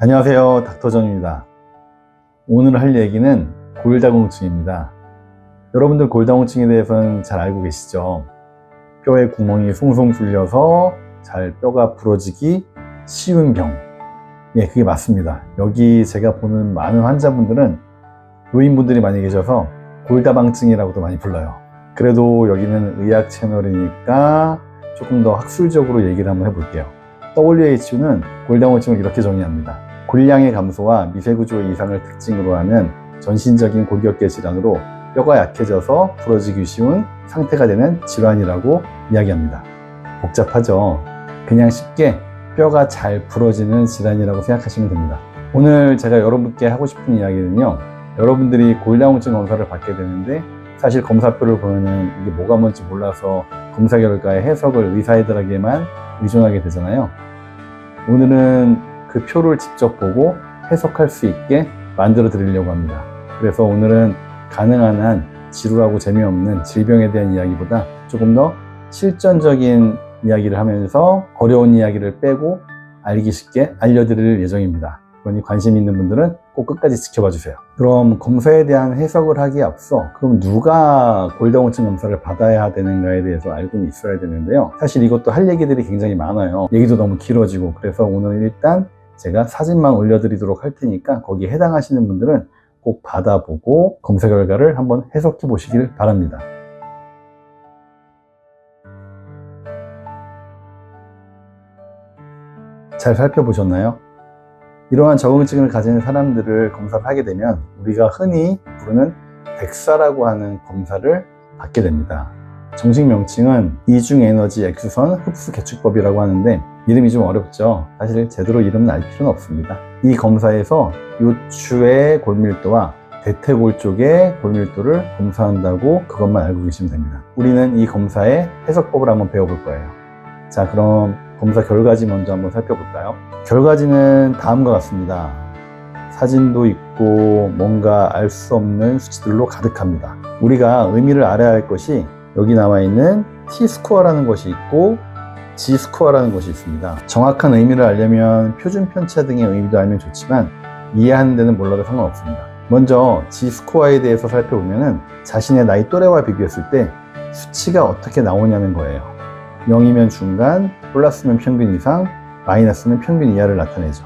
안녕하세요, 닥터정입니다. 오늘 할 얘기는 골다공증입니다. 여러분들 골다공증에 대해서는 잘 알고 계시죠? 뼈에 구멍이 송송 뚫려서 잘 뼈가 부러지기 쉬운 병. 예, 그게 맞습니다. 여기 제가 보는 많은 환자분들은 노인분들이 많이 계셔서 골다방증이라고도 많이 불러요. 그래도 여기는 의학 채널이니까 조금 더 학술적으로 얘기를 한번 해볼게요. WHO는 골다공증을 이렇게 정의합니다. 골량의 감소와 미세구조 이상을 특징으로 하는 전신적인 골격계 질환으로 뼈가 약해져서 부러지기 쉬운 상태가 되는 질환이라고 이야기합니다. 복잡하죠? 그냥 쉽게 뼈가 잘 부러지는 질환이라고 생각하시면 됩니다. 오늘 제가 여러분께 하고 싶은 이야기는요, 여러분들이 골다공증 검사를 받게 되는데 사실 검사표를 보면은 이게 뭐가 뭔지 몰라서 검사 결과의 해석을 의사애들에게만 의존하게 되잖아요. 오늘은 그 표를 직접 보고 해석할 수 있게 만들어 드리려고 합니다. 그래서 오늘은 가능한 한 지루하고 재미없는 질병에 대한 이야기보다 조금 더 실전적인 이야기를 하면서 어려운 이야기를 빼고 알기 쉽게 알려드릴 예정입니다. 그러니 관심 있는 분들은 꼭 끝까지 지켜봐 주세요. 그럼 검사에 대한 해석을 하기에 앞서 그럼 누가 골다공증 검사를 받아야 되는가에 대해서 알고는 있어야 되는데요. 사실 이것도 할 얘기들이 굉장히 많아요. 얘기도 너무 길어지고, 그래서 오늘 일단 제가 사진만 올려드리도록 할 테니까 거기에 해당하시는 분들은 꼭 받아보고 검사 결과를 한번 해석해 보시길 바랍니다. 잘 살펴보셨나요? 이러한 적응증을 가진 사람들을 검사를 하게 되면 우리가 흔히 부르는 덱사라고 하는 검사를 받게 됩니다. 정식 명칭은 이중에너지 X선 흡수 계축법이라고 하는데 이름이 좀 어렵죠. 사실 제대로 이름은 알 필요는 없습니다. 이 검사에서 요추의 골밀도와 대퇴골 쪽의 골밀도를 검사한다고 그것만 알고 계시면 됩니다. 우리는 이 검사의 해석법을 한번 배워볼 거예요. 자, 그럼 검사 결과지 먼저 한번 살펴볼까요? 결과지는 다음과 같습니다. 사진도 있고 뭔가 알 수 없는 수치들로 가득합니다. 우리가 의미를 알아야 할 것이 여기 나와 있는 T스코어라는 것이 있고 G스코어라는 것이 있습니다. 정확한 의미를 알려면 표준 편차 등의 의미도 알면 좋지만 이해하는 데는 몰라도 상관없습니다. 먼저 G스코어에 대해서 살펴보면 자신의 나이 또래와 비교했을 때 수치가 어떻게 나오냐는 거예요. 0이면 중간, 플러스면 평균 이상, 마이너스는 평균 이하를 나타내죠.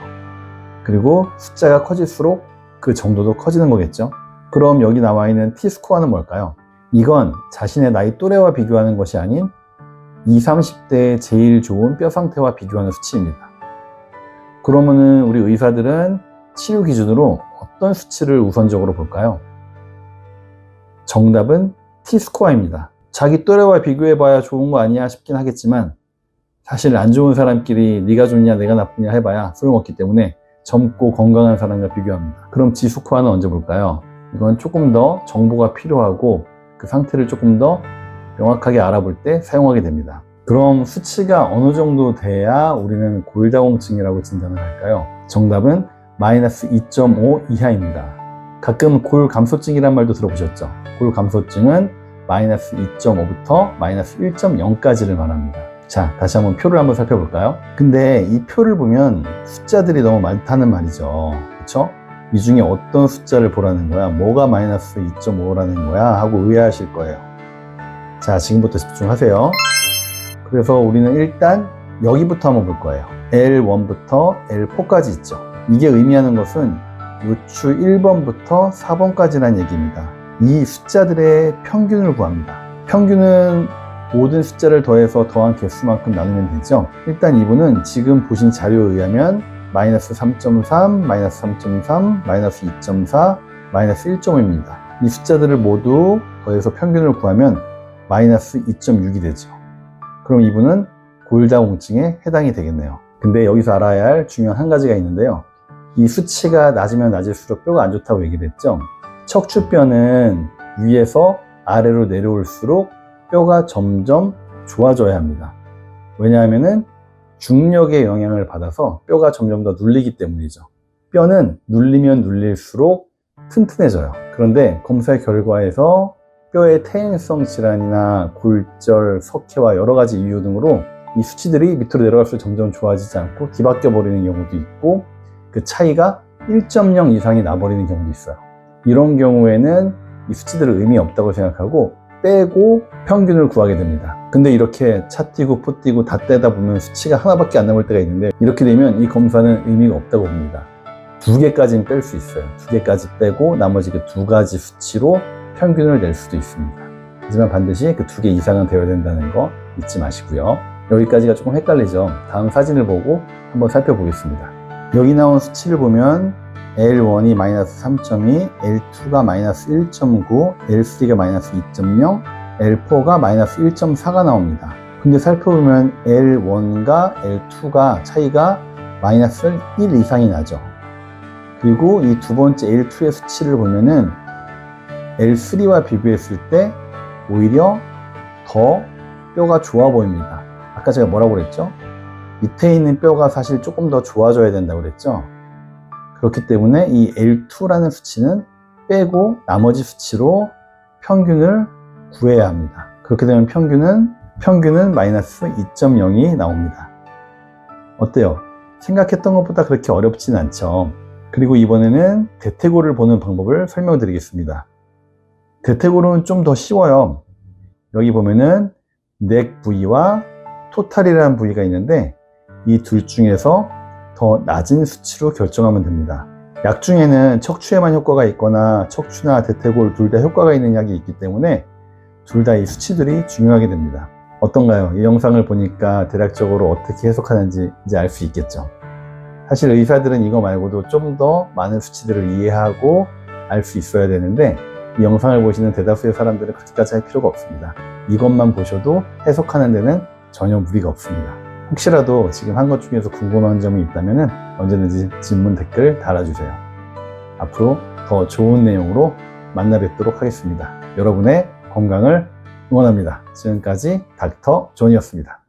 그리고 숫자가 커질수록 그 정도도 커지는 거겠죠. 그럼 여기 나와 있는 T스코어는 뭘까요? 이건 자신의 나이 또래와 비교하는 것이 아닌 20, 30대의 제일 좋은 뼈 상태와 비교하는 수치입니다. 그러면은 우리 의사들은 치료 기준으로 어떤 수치를 우선적으로 볼까요? 정답은 T스코어입니다. 자기 또래와 비교해봐야 좋은 거 아니야 싶긴 하겠지만 사실 안 좋은 사람끼리 네가 좋냐 내가 나쁘냐 해봐야 소용없기 때문에 젊고 건강한 사람과 비교합니다. 그럼 G스코어는 언제 볼까요? 이건 조금 더 정보가 필요하고 그 상태를 조금 더 명확하게 알아볼 때 사용하게 됩니다. 그럼 수치가 어느 정도 돼야 우리는 골다공증이라고 진단을 할까요? 정답은 마이너스 2.5 이하입니다. 가끔 골감소증이란 말도 들어보셨죠? 골감소증은 마이너스 2.5부터 마이너스 1.0까지를 말합니다. 자, 다시 한번 표를 한번 살펴볼까요? 근데 이 표를 보면 숫자들이 너무 많다는 말이죠. 그렇죠? 이 중에 어떤 숫자를 보라는 거야? 뭐가 마이너스 2.5라는 거야? 하고 의아하실 거예요. 자, 지금부터 집중하세요. 그래서 우리는 일단 여기부터 한번 볼 거예요. L1부터 L4까지 있죠. 이게 의미하는 것은 요추 1번부터 4번까지라는 얘기입니다. 이 숫자들의 평균을 구합니다. 평균은 모든 숫자를 더해서 더한 개수만큼 나누면 되죠. 일단 이분은 지금 보신 자료에 의하면 마이너스 3.3, 마이너스 3.3, 마이너스 2.4, 마이너스 1.5입니다. 이 숫자들을 모두 더해서 평균을 구하면 마이너스 2.6이 되죠. 그럼 이분은 골다공증에 해당이 되겠네요. 근데 여기서 알아야 할 중요한 한 가지가 있는데요. 이 수치가 낮으면 낮을수록 뼈가 안 좋다고 얘기를 했죠. 척추뼈는 위에서 아래로 내려올수록 뼈가 점점 좋아져야 합니다. 왜냐하면 중력의 영향을 받아서 뼈가 점점 더 눌리기 때문이죠. 뼈는 눌리면 눌릴수록 튼튼해져요. 그런데 검사 결과에서 뼈의 퇴행성 질환이나 골절, 석회와 여러 가지 이유 등으로 이 수치들이 밑으로 내려갈수록 점점 좋아지지 않고 뒤바뀌어 버리는 경우도 있고, 그 차이가 1.0 이상이 나버리는 경우도 있어요. 이런 경우에는 이 수치들은 의미 없다고 생각하고 빼고 평균을 구하게 됩니다. 근데 이렇게 차 띄고 포 띄고 다 떼다 보면 수치가 하나밖에 안 남을 때가 있는데, 이렇게 되면 이 검사는 의미가 없다고 봅니다. 2개까지는 뺄 수 있어요. 2개까지 빼고 나머지 그 2가지 수치로 평균을 낼 수도 있습니다. 하지만 반드시 그 2개 이상은 되어야 된다는 거 잊지 마시고요. 여기까지가 조금 헷갈리죠. 다음 사진을 보고 한번 살펴보겠습니다. 여기 나온 수치를 보면 L1이 마이너스 3.2, L2가 마이너스 1.9, L3가 마이너스 2.0, L4가 마이너스 1.4가 나옵니다. 근데 살펴보면 L1과 L2가 차이가 마이너스 1 이상이 나죠. 그리고 이 두 번째 L2의 수치를 보면은 L3와 비교했을 때 오히려 더 뼈가 좋아 보입니다. 아까 제가 뭐라고 그랬죠? 밑에 있는 뼈가 사실 조금 더 좋아져야 된다고 그랬죠? 그렇기 때문에 이 L2라는 수치는 빼고 나머지 수치로 평균을 구해야 합니다. 그렇게 되면 평균은 마이너스 2.0이 나옵니다. 어때요? 생각했던 것보다 그렇게 어렵진 않죠? 그리고 이번에는 대퇴골을 보는 방법을 설명드리겠습니다. 대퇴골은 좀 더 쉬워요. 여기 보면은 넥 부위와 토탈이라는 부위가 있는데 이 둘 중에서 더 낮은 수치로 결정하면 됩니다. 약 중에는 척추에만 효과가 있거나 척추나 대퇴골 둘 다 효과가 있는 약이 있기 때문에 둘 다 이 수치들이 중요하게 됩니다. 어떤가요? 이 영상을 보니까 대략적으로 어떻게 해석하는지 이제 알 수 있겠죠. 사실 의사들은 이거 말고도 좀 더 많은 수치들을 이해하고 알 수 있어야 되는데 이 영상을 보시는 대다수의 사람들은 그렇게까지 할 필요가 없습니다. 이것만 보셔도 해석하는 데는 전혀 무리가 없습니다. 혹시라도 지금 한 것 중에서 궁금한 점이 있다면 언제든지 질문 댓글 달아주세요. 앞으로 더 좋은 내용으로 만나 뵙도록 하겠습니다. 여러분의 건강을 응원합니다. 지금까지 닥터 존이었습니다.